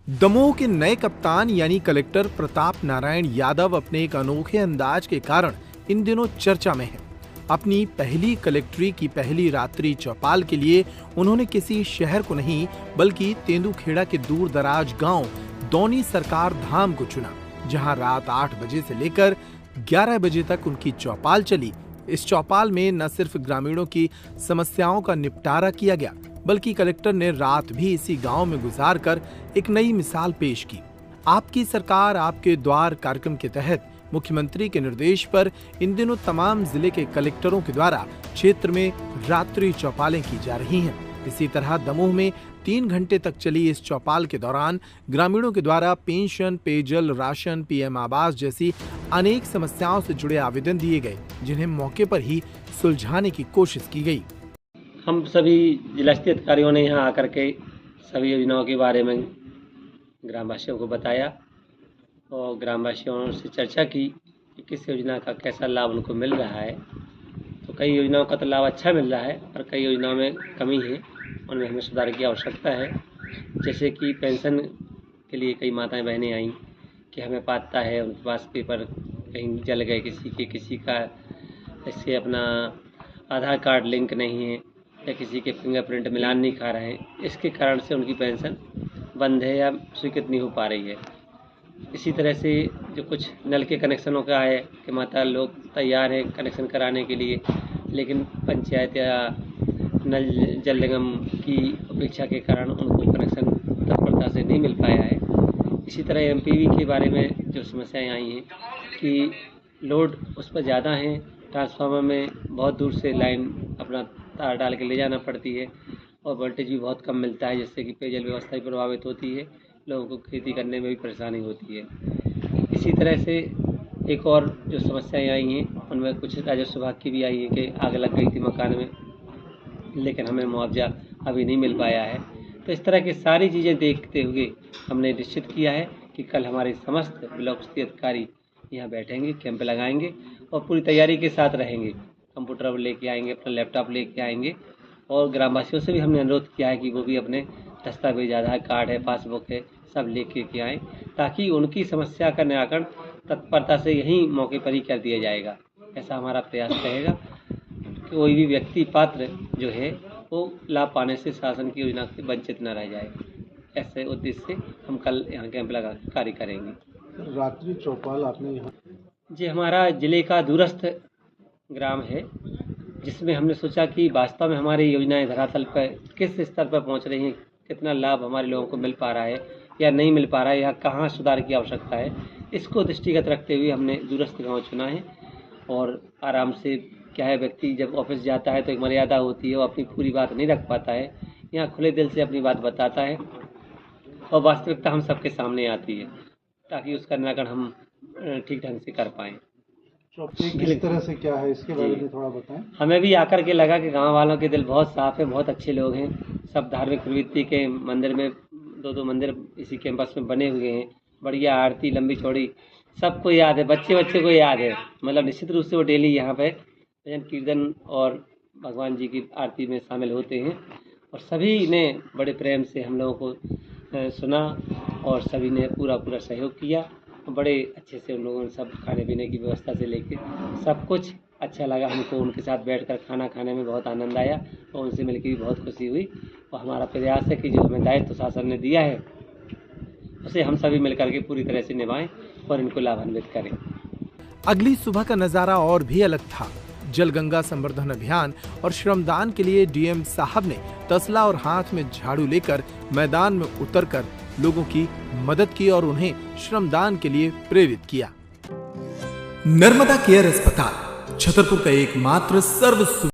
दमोह के नए कप्तान यानी कलेक्टर प्रताप नारायण यादव अपने एक अनोखे अंदाज के कारण इन दिनों चर्चा में हैं। अपनी पहली कलेक्ट्री की पहली रात्रि चौपाल के लिए उन्होंने किसी शहर को नहीं बल्कि तेंदुखेड़ा के दूर दराज गांव दौनी सरकार धाम को चुना, जहां रात 8 बजे से लेकर 11 बजे तक उनकी चौपाल चली। इस चौपाल में न सिर्फ ग्रामीणों की समस्याओं का निपटारा किया गया, बल्कि कलेक्टर ने रात भी इसी गांव में गुजारकर एक नई मिसाल पेश की। आपकी सरकार आपके द्वार कार्यक्रम के तहत मुख्यमंत्री के निर्देश पर इन दिनों तमाम जिले के कलेक्टरों के द्वारा क्षेत्र में रात्रि चौपालें की जा रही हैं। इसी तरह दमोह में 3 घंटे तक चली इस चौपाल के दौरान ग्रामीणों के द्वारा पेंशन, पेयजल, राशन, पीएम आवास जैसी अनेक समस्याओं से जुड़े आवेदन दिए गए, जिन्हें मौके पर ही सुलझाने की कोशिश की गई। हम सभी जिला स्तरीय अधिकारियों ने यहाँ आकर के सभी योजनाओं के बारे में ग्रामवासियों को बताया और ग्रामवासियों से चर्चा की कि किस योजना का कैसा लाभ उनको मिल रहा है। तो कई योजनाओं का तो लाभ अच्छा मिल रहा है और कई योजनाओं में कमी है, उनमें हमें सुधार की आवश्यकता है। जैसे कि पेंशन के लिए कई माताएं बहनें आईं कि हमें पाता है, उनके पास पेपर कहीं जल गए किसी का ऐसे अपना आधार कार्ड लिंक नहीं है या किसी के फिंगरप्रिंट मिलान नहीं खा रहे हैं, इसके कारण से उनकी पेंशन बंद है या स्वीकृत नहीं हो पा रही है। इसी तरह से जो कुछ नल के कनेक्शनों का है कि माता लोग तैयार हैं कनेक्शन कराने के लिए, लेकिन पंचायत या नल जल निगम की अपेक्षा के कारण उनको कनेक्शन तत्परता से नहीं मिल पाया है। इसी तरह एमपीवी के बारे में जो समस्याएं आई हैं कि लोड उस पर ज़्यादा हैं, ट्रांसफार्मर में बहुत दूर से लाइन अपना तार डाल के ले जाना पड़ती है और वोल्टेज भी बहुत कम मिलता है, जिससे कि पेयजल व्यवस्था भी प्रभावित होती है, लोगों को खेती करने में भी परेशानी होती है। इसी तरह से एक और जो समस्याएं आई हैं उनमें कुछ राजस्व विभाग की भी आई है कि आग लग गई थी मकान में, लेकिन हमें मुआवजा अभी नहीं मिल पाया है। तो इस तरह की सारी चीज़ें देखते हुए हमने निश्चित किया है कि कल हमारे समस्त ब्लॉक स्तरीय अधिकारी यहाँ बैठेंगे, कैंप लगाएंगे और पूरी तैयारी के साथ रहेंगे। कंप्यूटर लेके आएंगे, अपना लैपटॉप लेके आएंगे और ग्रामवासियों से भी हमने अनुरोध किया है कि वो भी अपने दस्तावेज, आधार कार्ड है, पासबुक है, सब लेके के आएँ, ताकि उनकी समस्या का निराकरण तत्परता से यहीं मौके पर ही कर दिया जाएगा। ऐसा हमारा प्रयास रहेगा कि कोई भी व्यक्ति पात्र जो है वो लाभ पाने से शासन की योजना से वंचित न रह जाए। ऐसे उद्देश्य से हम कल यहाँ कैंप लगा कार्य करेंगे। रात्रि चौपाल आपने यहाँ जी, हमारा जिले का दूरस्थ ग्राम है, जिसमें हमने सोचा कि वास्तव में हमारी योजनाएं धरातल पर किस स्तर पर पहुंच रही हैं, कितना लाभ हमारे लोगों को मिल पा रहा है या नहीं मिल पा रहा है, या कहाँ सुधार की आवश्यकता है, इसको दृष्टिगत रखते हुए हमने दूरस्थ गांव चुना है। और आराम से क्या है, व्यक्ति जब ऑफिस जाता है तो एक मर्यादा होती है, वो अपनी पूरी बात नहीं रख पाता है, यहाँ खुले दिल से अपनी बात बताता है और वास्तविकता हम सबके सामने आती है, ताकि उसका निराकरण हम ठीक ढंग से कर पाएँ। किस तरह से क्या है इसके बारे में थोड़ा बताएं। हमें भी आकर के लगा कि गांव वालों के दिल बहुत साफ है, बहुत अच्छे लोग हैं, सब धार्मिक प्रवृत्ति के मंदिर में 2-2 मंदिर इसी कैंपस में बने हुए हैं, बढ़िया आरती लंबी चौड़ी सबको याद है, बच्चे को याद है। मतलब निश्चित रूप से वो डेली यहाँ पे भजन कीर्तन और भगवान जी की आरती में शामिल होते हैं और सभी ने बड़े प्रेम से हम लोगों को सुना और सभी ने पूरा सहयोग किया। बड़े अच्छे से उन लोगों ने सब खाने पीने की व्यवस्था से लेके सब कुछ अच्छा लगा हमको। उनके साथ बैठकर खाना खाने में बहुत आनंद आया और उनसे मिलकर भी बहुत खुशी हुई। और हमारा प्रयास है कि जो हमें दायित्व शासन ने दिया है उसे हम सभी मिलकर के पूरी तरह से निभाएं और इनको लाभान्वित करें। अगली सुबह का नजारा और भी अलग था। जल गंगा संवर्धन अभियान और श्रमदान के लिए डीएम साहब ने तसला और हाथ में झाड़ू लेकर मैदान में उतरकर लोगों की मदद की और उन्हें श्रमदान के लिए प्रेरित किया। नर्मदा केयर अस्पताल छतरपुर का एकमात्र सर्व